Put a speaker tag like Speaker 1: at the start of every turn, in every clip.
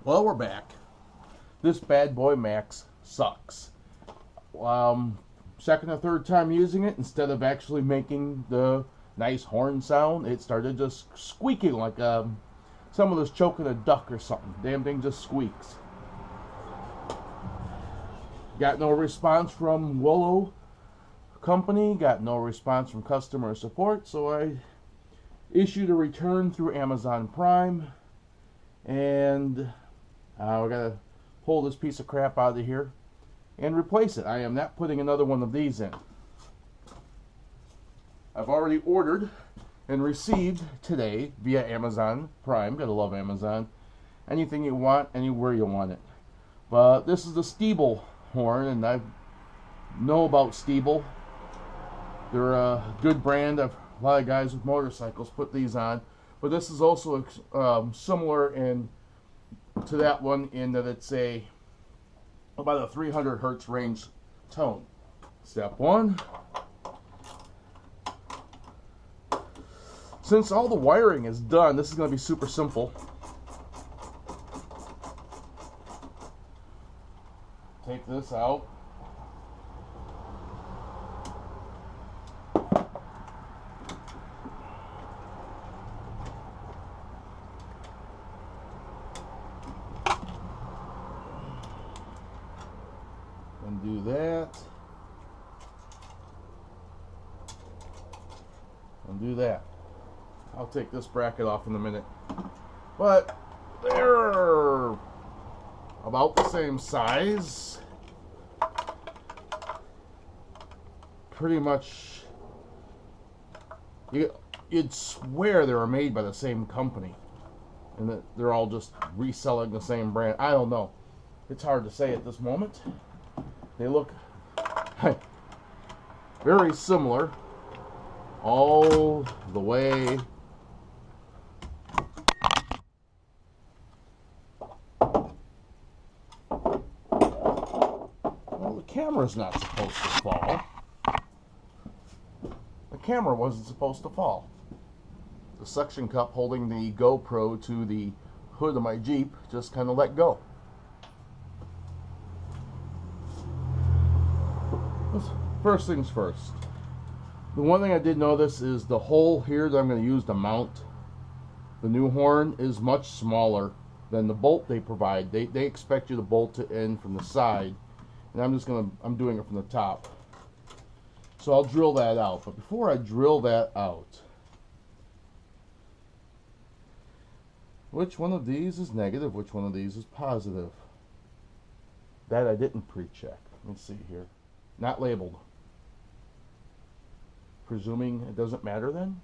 Speaker 1: Well, we're back. This bad boy Max sucks. Second or third time using it, instead of actually making the nice horn sound, it started just squeaking like someone was choking a duck or something. Damn thing just squeaks. Got no response from Willow Company, got no response from customer support, so I issued a return through Amazon Prime, and we gotta pull this piece of crap out of here and replace it. I am not putting another one of these in. I've already ordered and received today via Amazon Prime. Gotta love Amazon. Anything you want, anywhere you want it. But this is the Stebel horn, and I know about Stebel. They're a good brand. A lot of guys with motorcycles put these on. But this is also similar to that one in that it's about a 300 hertz range tone. Step one. Since all the wiring is done, this is going to be super simple. Take this out. Undo that. Undo that. I'll take this bracket off in a minute. But they're about the same size. Pretty much, you'd swear they were made by the same company, and that they're all just reselling the same brand. I don't know. It's hard to say at this moment. They look very similar all the way. Well, the camera's not supposed to fall. The camera wasn't supposed to fall. The suction cup holding the GoPro to the hood of my Jeep just kind of let go. First things first. The one thing I did notice is the hole here that I'm going to use to mount the new horn is much smaller than the bolt they provide. They expect you to bolt it in from the side, and I'm doing it from the top. So I'll drill that out. But before I drill that out, which one of these is negative? Which one of these is positive? That I didn't pre-check. Let me see here. Not labeled. Presuming it doesn't matter then?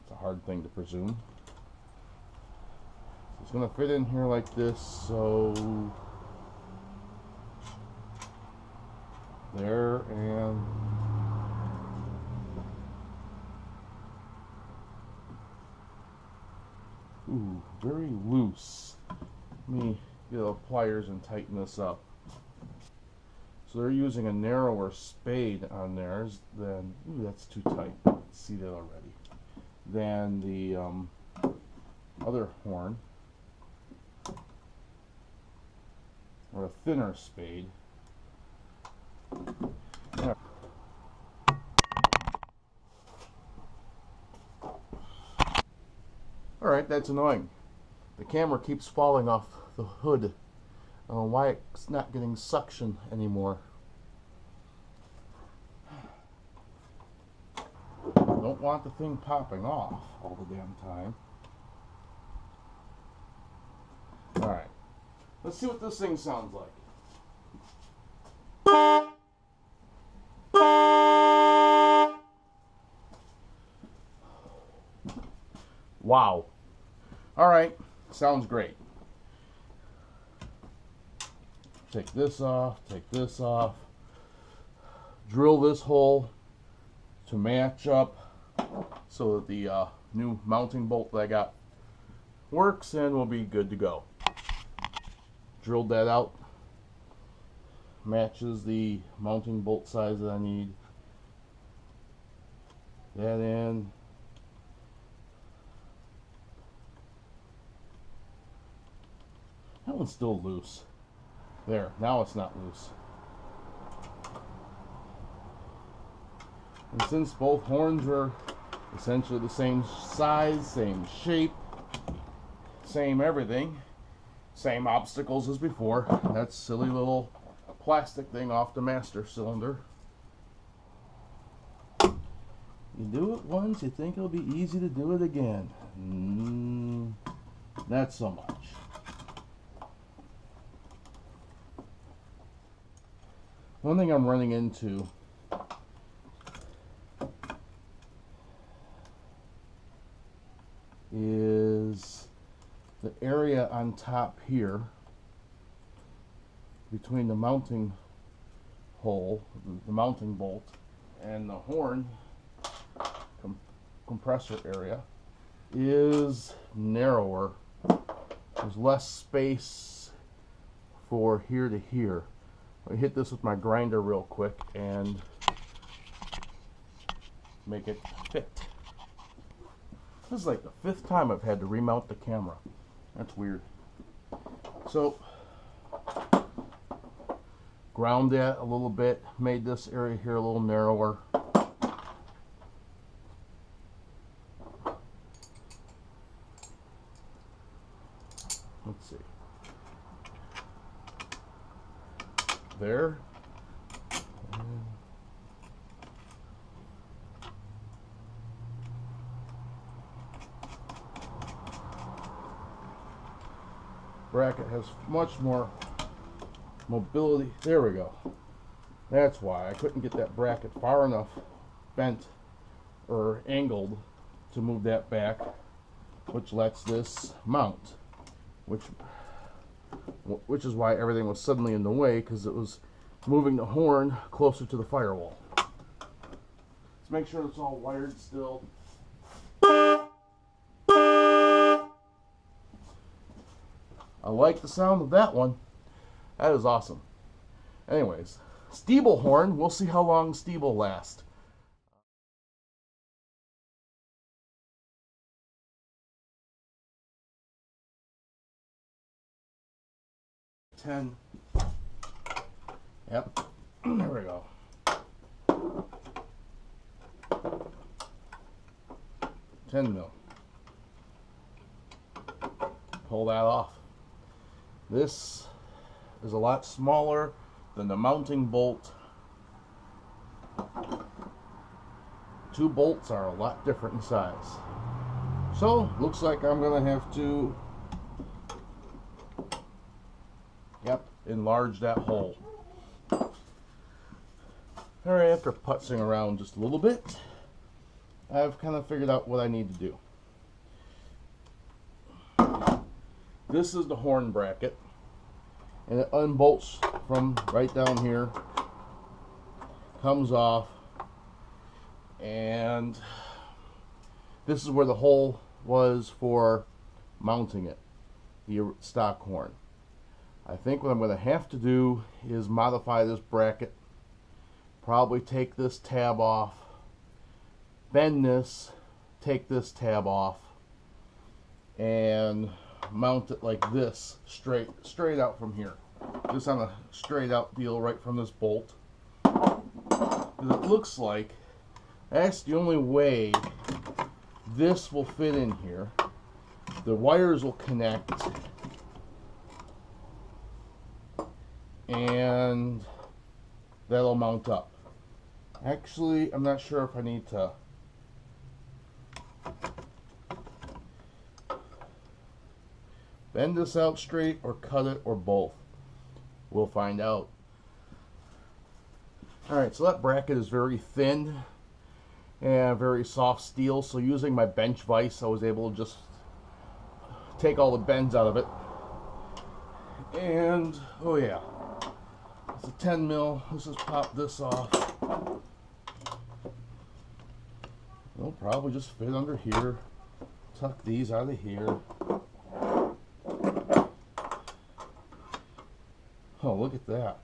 Speaker 1: It's a hard thing to presume. So it's going to fit in here like this, so there, and ooh, very loose. Let me get the pliers and tighten this up. So they're using a narrower spade on theirs than, ooh, that's too tight. I can see that already. Than the other horn, or a thinner spade. Yeah. Alright, that's annoying. The camera keeps falling off the hood. I don't know why it's not getting suction anymore. Don't want the thing popping off all the damn time. Alright, let's see what this thing sounds like. Wow. Alright, sounds great. Take this off, drill this hole to match up so that the new mounting bolt that I got works, and we'll be good to go. Drilled that out, matches the mounting bolt size that I need. That in. That one's still loose. There, now it's not loose. And since both horns are essentially the same size, same shape, same everything, same obstacles as before, that silly little plastic thing off the master cylinder. You do it once, you think it'll be easy to do it again. Not so much. One thing I'm running into is the area on top here between the mounting hole, the mounting bolt, and the horn compressor area is narrower. There's less space for here to here. I hit this with my grinder real quick and make it fit. This is like the 5th time I've had to remount the camera. That's weird. So, ground that a little bit, made this area here a little narrower. Let's see. There. Bracket has much more mobility. There we go. That's why I couldn't get that bracket far enough bent or angled to move that back, which lets this mount, which is why everything was suddenly in the way, because it was moving the horn closer to the firewall. Let's make sure it's all wired still. I like the sound of that one. That is awesome. Anyways, Stebel horn. We'll see how long Stebel lasts. Ten. Yep. There we go. 10 mil. Pull that off. This is a lot smaller than the mounting bolt. 2 bolts are a lot different in size. So, looks like I'm going to have to, enlarge that hole. Alright, after putzing around just a little bit, I've kind of figured out what I need to do. This is the horn bracket, and it unbolts from right down here, comes off, and this is where the hole was for mounting it, the stock horn. I think what I'm going to have to do is modify this bracket, probably take this tab off, bend this, take this tab off, and mount it like this, straight out from here. Just on a straight out deal right from this bolt. It looks like that's the only way this will fit in here. The wires will connect, and that'll mount up. Actually, I'm not sure if I need to bend this out straight or cut it or both. We'll find out. Alright, so that bracket is very thin and very soft steel, so using my bench vise I was able to just take all the bends out of it. And oh yeah, it's a 10 mil. Let's just pop this off. It'll probably just fit under here. Tuck these out of here. Oh, look at that.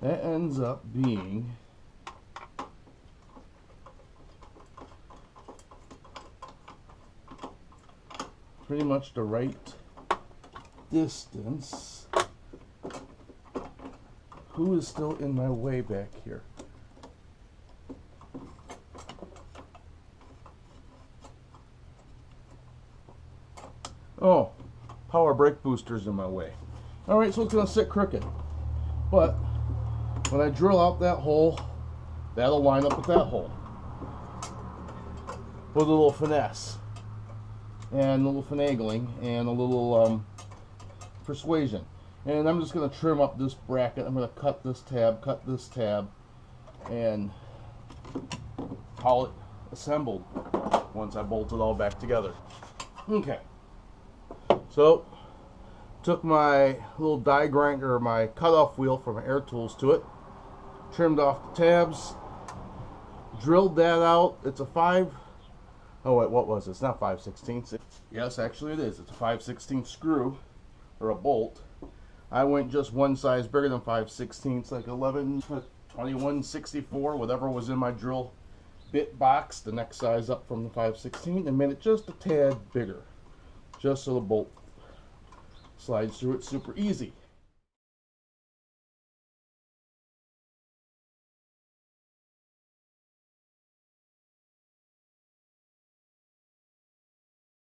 Speaker 1: That ends up being pretty much the right distance. Who is still in my way back here? Oh, power brake boosters in my way. Alright, so it's going to sit crooked. But when I drill out that hole, that'll line up with that hole. With a little finesse. And a little finagling. And a little persuasion. And I'm just going to trim up this bracket. I'm going to cut this tab, and call it assembled once I bolt it all back together. Okay. So, took my little die grinder, or my cutoff wheel from Air Tools to it, trimmed off the tabs, drilled that out. It's a 5, oh wait, what was it? It's not 5/16. Yes, actually it is. It's a 5/16 screw, or a bolt. I went just one size bigger than 5/16, like 21/64, whatever was in my drill bit box, the next size up from the 5/16, and made it just a tad bigger, just so the bolt slides through it super easy.